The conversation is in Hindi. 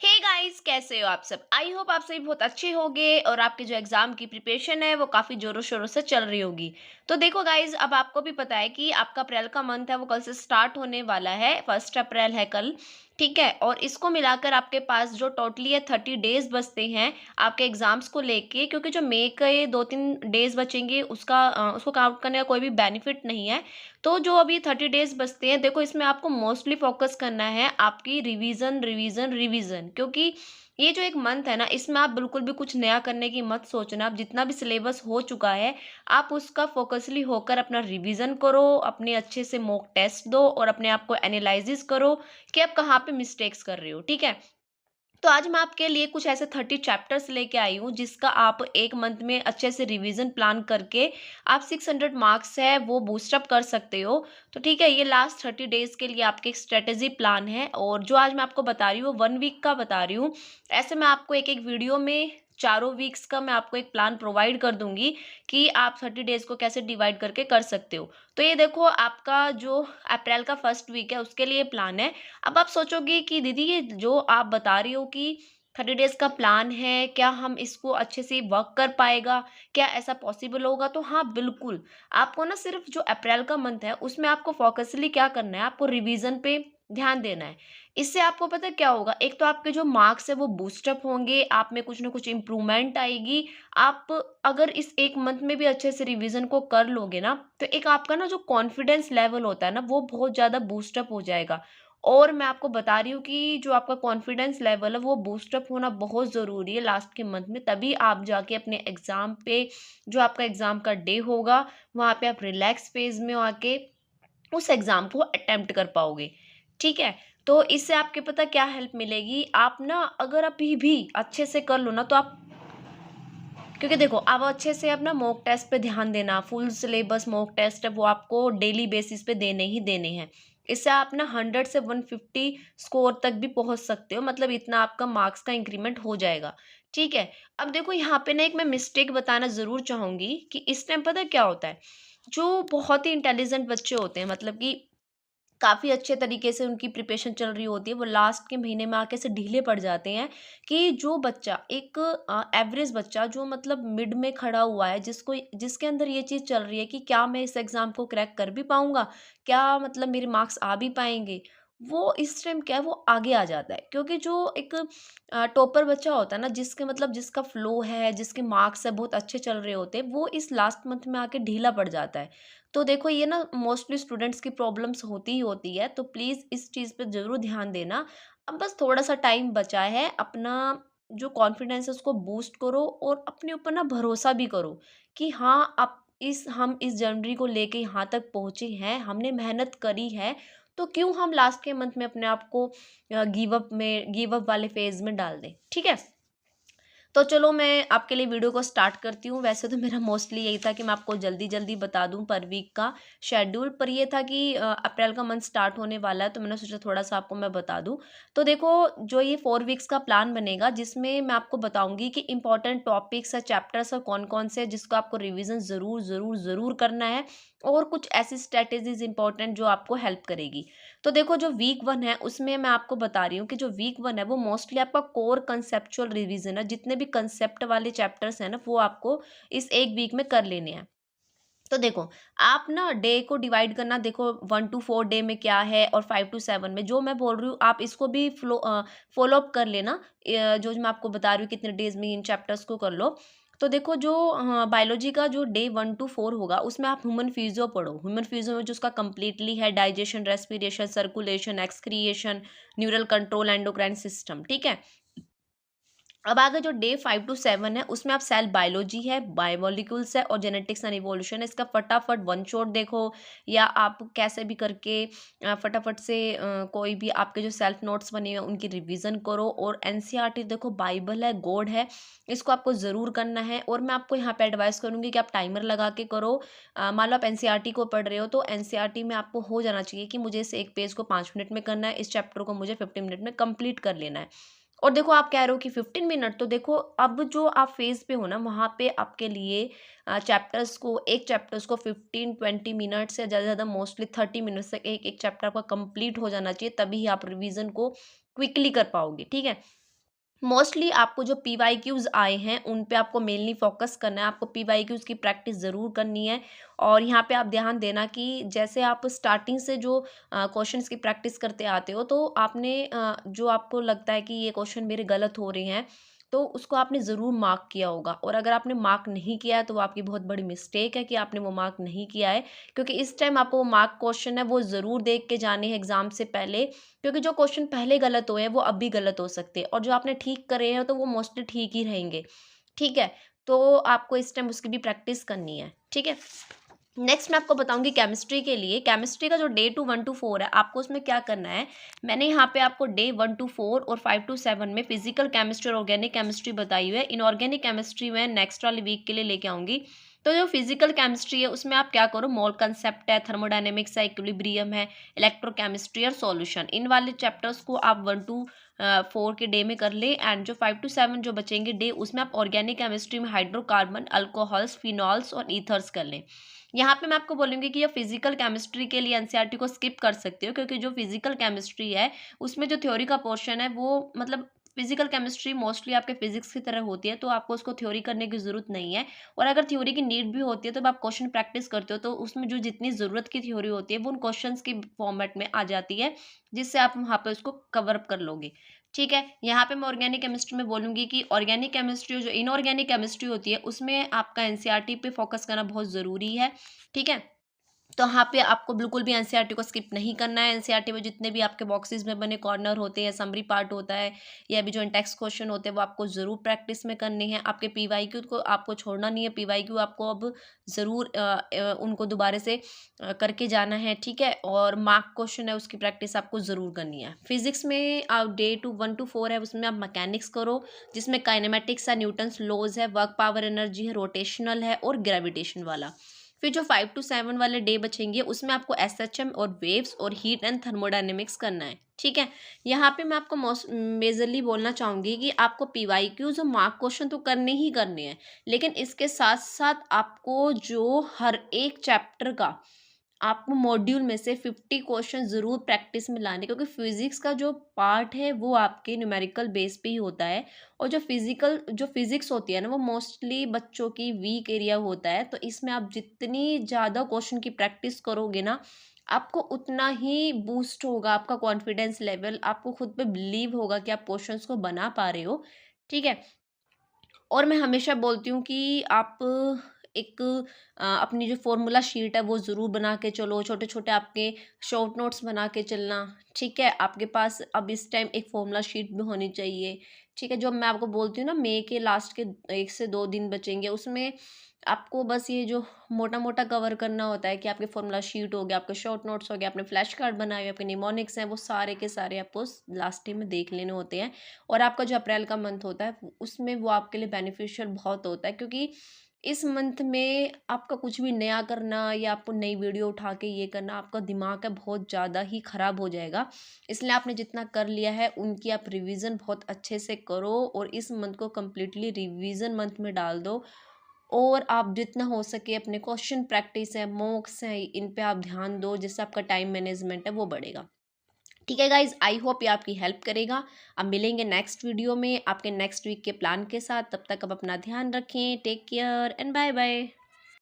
हे गाइस, कैसे हो आप सब। आई होप आप सभी बहुत अच्छे होंगे और आपके जो एग्जाम की प्रिपरेशन है वो काफी जोरों शोरों से चल रही होगी। तो देखो गाइस, अब आपको भी पता है कि आपका अप्रैल का मंथ है वो कल से स्टार्ट होने वाला है। 1 अप्रैल है कल। ठीक है, और इसको मिलाकर आपके पास जो टोटली है 30 डेज बचते हैं आपके एग्जाम्स को लेके, क्योंकि जो मई के ये 2-3 डेज बचेंगे उसको काउंट करने का कोई भी बेनिफिट नहीं है। तो जो अभी 30 डेज बचते हैं, देखो इसमें आपको मोस्टली फोकस करना है आपकी रिवीजन रिवीजन रिवीजन, क्योंकि ये जो एक मंथ है ना, इसमें आप बिल्कुल भी कुछ नया करने की मत सोचना। आप जितना भी सिलेबस हो चुका है, आप उसका फोकसली होकर अपना रिवीजन करो, अपने अच्छे से मॉक टेस्ट दो और अपने आप को एनालिसिस करो कि आप कहाँ पे मिस्टेक्स कर रहे हो। ठीक है, तो आज मैं आपके लिए कुछ ऐसे 30 चैप्टर्स लेके आई हूँ जिसका आप एक मंथ में अच्छे से रिवीजन प्लान करके आप 600 मार्क्स है वो बूस्टअप कर सकते हो। तो ठीक है, ये लास्ट 30 डेज के लिए आपके एक स्ट्रेटेजी प्लान है और जो आज मैं आपको बता रही हूँ 1 वीक का बता रही हूँ। ऐसे मैं आपको एक एक वीडियो में चारों वीक्स का मैं आपको एक प्लान प्रोवाइड कर दूंगी कि आप 30 डेज को कैसे डिवाइड करके कर सकते हो। तो ये देखो, आपका जो अप्रैल का फर्स्ट वीक है उसके लिए प्लान है। अब आप सोचोगे कि दीदी ये जो आप बता रही हो कि 30 डेज का प्लान है, क्या हम इसको अच्छे से वर्क कर पाएगा, क्या ऐसा पॉसिबल होगा? तो हाँ बिल्कुल, आपको ना सिर्फ जो अप्रैल का मंथ है उसमें आपको फोकसली क्या करना है, आपको रिवीजन पे ध्यान देना है। इससे आपको पता है क्या होगा, एक तो आपके जो मार्क्स है वो बूस्टअप होंगे, आप में कुछ ना कुछ इम्प्रूवमेंट आएगी। आप अगर इस एक मंथ में भी अच्छे से रिवीजन को कर लोगे ना, तो एक आपका ना जो कॉन्फिडेंस लेवल होता है ना वो बहुत ज़्यादा बूस्टअप हो जाएगा। और मैं आपको बता रही हूँ कि जो आपका कॉन्फिडेंस लेवल है वो बूस्टअप होना बहुत ज़रूरी है लास्ट के मंथ में, तभी आप जाके अपने एग्ज़ाम पे, जो आपका एग्ज़ाम का डे होगा, वहाँ पे आप रिलैक्स फेज़ में आके उस एग्ज़ाम को अटेम्प्ट कर पाओगे। ठीक है? तो इससे आपके पता क्या हेल्प मिलेगी, आप ना अगर अभी भी अच्छे से कर लो ना तो आप, क्योंकि देखो आप अच्छे से अपना मॉक टेस्ट पे ध्यान देना, फुल सिलेबस मॉक टेस्ट है वो आपको डेली बेसिस पे देने ही देने हैं। इससे आप ना 100 से 150 स्कोर तक भी पहुंच सकते हो, मतलब इतना आपका मार्क्स का इंक्रीमेंट हो जाएगा। ठीक है, अब देखो यहाँ पे ना एक मैं मिस्टेक बताना ज़रूर चाहूँगी कि इस टाइम पता है क्या होता है, जो बहुत ही इंटेलिजेंट बच्चे होते हैं, मतलब कि काफ़ी अच्छे तरीके से उनकी प्रिपरेशन चल रही होती है, वो लास्ट के महीने में आके ऐसे ढीले पड़ जाते हैं कि जो बच्चा एक एवरेज बच्चा जो मतलब मिड में खड़ा हुआ है, जिसको जिसके अंदर ये चीज़ चल रही है कि क्या मैं इस एग्ज़ाम को क्रैक कर भी पाऊँगा? क्या मतलब मेरे मार्क्स आ भी पाएँगे? वो इस टाइम क्या है, वो आगे आ जाता है, क्योंकि जो एक टॉपर बच्चा होता है ना, जिसके मतलब जिसका फ्लो है, जिसके मार्क्स है बहुत अच्छे चल रहे होते हैं, वो इस लास्ट मंथ में आके ढीला पड़ जाता है। तो देखो ये ना मोस्टली स्टूडेंट्स की प्रॉब्लम्स होती ही होती है, तो प्लीज़ इस चीज़ पे ज़रूर ध्यान देना। अब बस थोड़ा-सा टाइम बचा है, अपना जो कॉन्फिडेंस है उसको बूस्ट करो और अपने ऊपर ना भरोसा भी करो कि हाँ, आप हम इस जर्नी को लेके यहाँ तक पहुँचे हैं, हमने मेहनत करी है, तो क्यों हम लास्ट के मंथ में अपने आप को गिव अप वाले फ़ेज़ में डाल दें। ठीक है? तो चलो मैं आपके लिए वीडियो को स्टार्ट करती हूँ। वैसे तो मेरा मोस्टली यही था कि मैं आपको जल्दी-जल्दी बता दूँ पर वीक का शेड्यूल, पर ये था कि अप्रैल का मंथ स्टार्ट होने वाला है, तो मैंने सोचा थोड़ा-सा आपको मैं बता दूँ। तो देखो, जो ये 4 वीक्स का प्लान बनेगा, जिसमें मैं आपको बताऊँगी कि इम्पोर्टेंट टॉपिक्स या चैप्टर्स कौन-कौन से हैं जिसको आपको रिवीज़न ज़रूर, ज़रूर, ज़रूर करना है, और कुछ ऐसी स्ट्रैटेजीज़ इम्पोर्टेंट जो आपको हेल्प करेगी। तो देखो, जो वीक 1 है उसमें मैं आपको बता रही हूँ कि जो वीक 1 है वो मोस्टली आपका कोर कंसेप्चुअल रिवीजन है। जितने भी कंसेप्ट वाले चैप्टर्स हैं ना वो आपको इस एक वीक में कर लेने हैं। तो देखो, आप ना डे को डिवाइड करना, देखो 1 टू 4 डे में क्या है और 5 टू 7 में जो मैं बोल रही हूँ आप इसको भी फॉलो अप कर लेना। जो मैं आपको बता रही हूँ कितने डेज में इन चैप्टर्स को कर लो। तो देखो, जो बायोलॉजी का जो डे 1 टू 4 होगा उसमें आप ह्यूमन फिजियो पढ़ो। ह्यूमन फिजियो में जो उसका कंप्लीटली है digestion, respiration, circulation, excretion, neural control, endocrine system. ठीक है, अब आगे जो डे 5 टू 7 है उसमें आप सेल बायोलॉजी है, बायोमोलिक्यूल्स है और जेनेटिक्स एंड इवोल्यूशन है। इसका फटाफट वन शॉट देखो, या आप कैसे भी करके फटाफट से कोई भी आपके जो सेल्फ नोट्स बने हुए हैं उनकी रिवीजन करो। और एनसीईआरटी देखो बाइबल है, गॉड है, इसको आपको ज़रूर करना है। और मैं आपको यहाँ पे एडवाइस करूँगी कि आप टाइमर लगा के करो। मान लो आप एनसीईआरटी को पढ़ रहे हो तो एनसीईआरटी में आपको हो जाना चाहिए कि मुझे इस एक पेज को 5 मिनट में करना है, इस चैप्टर को मुझे 15 मिनट में कंप्लीट कर लेना है। और देखो, आप कह रहे हो कि 15 मिनट, तो देखो अब जो आप फेज़ पे हो ना वहाँ पे आपके लिए एक चैप्टर्स को 15-20 मिनट से ज़्यादा से ज़्यादा मोस्टली 30 मिनट्स तक एक एक चैप्टर आपका कंप्लीट हो जाना चाहिए, तभी आप रिवीजन को क्विकली कर पाओगे। ठीक है? मोस्टली आपको जो पीवाईक्यूज़ आए हैं, उन पे आपको मेनली फ़ोकस करना है, आपको पीवाईक्यूज़ की प्रैक्टिस ज़रूर करनी है। और यहाँ पे आप ध्यान देना कि जैसे आप स्टार्टिंग से जो क्वेश्चंस की प्रैक्टिस करते आते हो, तो आपने जो आपको लगता है कि ये क्वेश्चन मेरे गलत हो रहे हैं, तो उसको आपने ज़रूर मार्क किया होगा। और अगर आपने मार्क नहीं किया है, तो वो आपकी बहुत बड़ी मिस्टेक है कि आपने वो मार्क नहीं किया है, क्योंकि इस टाइम आपको वो मार्क क्वेश्चन है, वो ज़रूर देख के जाने हैं एग्ज़ाम से पहले, क्योंकि जो क्वेश्चन पहले गलत हुए हैं वो अब भी गलत हो सकते हैं, और जो आपने ठीक करे हैं तो वो मोस्टली ठीक ही रहेंगे। ठीक है? तो आपको इस टाइम उसकी भी प्रैक्टिस करनी है। ठीक है? नेक्स्ट मैं आपको बताऊँगी केमिस्ट्री के लिए। केमिस्ट्री का जो डे 2 1 टू 4 है, आपको उसमें क्या करना है, मैंने यहाँ पे आपको डे 1 टू 4 और 5 टू 7 में फिज़िकल केमिस्ट्री और ऑर्गेनिक केमिस्ट्री बताई हुई है। इनऑर्गेनिक केमिस्ट्री मैं नेक्स्ट वाली वीक के लिए लेके आऊँगी। तो जो फिज़िकल केमिस्ट्री है उसमें आप क्या करो, मोल कांसेप्ट है, थर्मोडायनामिक्स है, इक्विलिब्रियम है, इलेक्ट्रोकेमिस्ट्री और सॉल्यूशन, इन वाले चैप्टर्स को आप 1 टू 4 के डे में कर लें। एंड जो 5 टू 7 जो बचेंगे डे, उसमें आप ऑर्गेनिक केमिस्ट्री में हाइड्रोकार्बन, अल्कोहल्स, फिनॉल्स और ईथर्स कर लें। यहाँ पे मैं आपको बोलूँगी कि ये फिजिकल केमिस्ट्री के लिए एनसीईआरटी को स्किप कर सकते हो, क्योंकि जो फिजिकल केमिस्ट्री है उसमें जो थ्योरी का पोर्शन है वो मतलब फिजिकल केमिस्ट्री मोस्टली आपके फिजिक्स की तरह होती है, तो आपको उसको थ्योरी करने की ज़रूरत नहीं है। और अगर थ्योरी की नीड भी होती है, तो जब आप क्वेश्चन प्रैक्टिस करते हो तो उसमें जो जितनी ज़रूरत की थ्योरी होती है वो उन क्वेश्चंस के फॉर्मेट में आ जाती है, जिससे आप वहाँ पे उसको कवर अप कर लोगे। ठीक है? यहाँ पे मैं ऑर्गेनिक केमिस्ट्री में बोलूँगी कि ऑर्गेनिक केमिस्ट्री और जो इनऑर्गेनिक केमिस्ट्री होती है, उसमें आपका एनसीईआरटी पे फोकस करना बहुत ज़रूरी है। ठीक है? तो यहाँ पे आपको बिल्कुल भी एनसीईआरटी को स्किप नहीं करना है। एनसीईआरटी में जितने भी आपके बॉक्सेस में बने कॉर्नर होते हैं, समरी पार्ट होता है, या भी जो इन टेक्स्ट क्वेश्चन होते हैं, वो आपको ज़रूर प्रैक्टिस में करने हैं। आपके पीवाईक्यू को आपको छोड़ना नहीं है। पीवाईक्यू आपको अब ज़रूर उनको दोबारा से करके जाना है। ठीक है? और मार्क क्वेश्चन है उसकी प्रैक्टिस आपको ज़रूर करनी है। फिजिक्स में आप डे 2 1 टू 4 है, उसमें आप मैकेनिक्स करो, जिसमें काइनेमेटिक्स है, न्यूटन्स लॉज है, वर्क पावर एनर्जी है, रोटेशनल है और ग्रेविटेशन वाला। फिर जो 5 टू 7 वाले डे बचेंगे, उसमें आपको एसएचएम और वेव्स और हीट एंड थर्मोडायनेमिक्स करना है। ठीक है? यहाँ पे मैं आपको मेजरली बोलना चाहूँगी कि आपको पीवाईक्यूज और मार्क क्वेश्चन तो करने ही करने हैं, लेकिन इसके साथ साथ आपको जो हर एक चैप्टर का आपको मॉड्यूल में से 50 क्वेश्चन ज़रूर प्रैक्टिस में लाने, क्योंकि फिजिक्स का जो पार्ट है वो आपके न्यूमेरिकल बेस पे ही होता है। और जो फिजिक्स होती है ना, वो मोस्टली बच्चों की वीक एरिया होता है। तो इसमें आप जितनी ज़्यादा क्वेश्चन की प्रैक्टिस करोगे ना, आपको उतना ही बूस्ट होगा आपका कॉन्फिडेंस लेवल, आपको खुद पे बिलीव होगा कि आप क्वेश्चंस को बना पा रहे हो। ठीक है? और मैं हमेशा बोलती हूँ कि आप एक अपनी जो फ़ॉर्मूला शीट है वो ज़रूर बना के चलो, छोटे-छोटे आपके शॉर्ट नोट्स बना के चलना। ठीक है? आपके पास अब इस टाइम एक फ़ॉर्मूला शीट भी होनी चाहिए। ठीक है? जो मैं आपको बोलती हूँ ना, मई के लास्ट के 1 से 2 दिन बचेंगे, उसमें आपको बस ये जो मोटा-मोटा कवर करना होता है कि आपके फ़ॉर्मूला शीट हो गया, आपके शॉर्ट नोट्स हो गए, आपने फ्लैश कार्ड बनाए हुए, आपके निमोनिक्स हैं, वो सारे के सारे आपको लास्ट टाइम में देख लेने होते हैं। और आपका जो अप्रैल का मंथ होता है, उसमें वो आपके लिए बेनिफिशियल बहुत होता है, क्योंकि इस मंथ में आपका कुछ भी नया करना या आपको नई वीडियो उठा के ये करना, आपका दिमाग है बहुत ज़्यादा ही ख़राब हो जाएगा। इसलिए आपने जितना कर लिया है उनकी आप रिवीजन बहुत अच्छे से करो, और इस मंथ को कम्प्लीटली रिवीजन मंथ में डाल दो। और आप जितना हो सके अपने क्वेश्चन प्रैक्टिस है, मॉक्स हैं, इन पे आप ध्यान दो, जिससे आपका टाइम मैनेजमेंट है वो बढ़ेगा। ठीक है गाइज, आई होप ये आपकी हेल्प करेगा। अब मिलेंगे नेक्स्ट वीडियो में आपके नेक्स्ट वीक के प्लान के साथ। तब तक आप अपना ध्यान रखें। Take care and bye bye.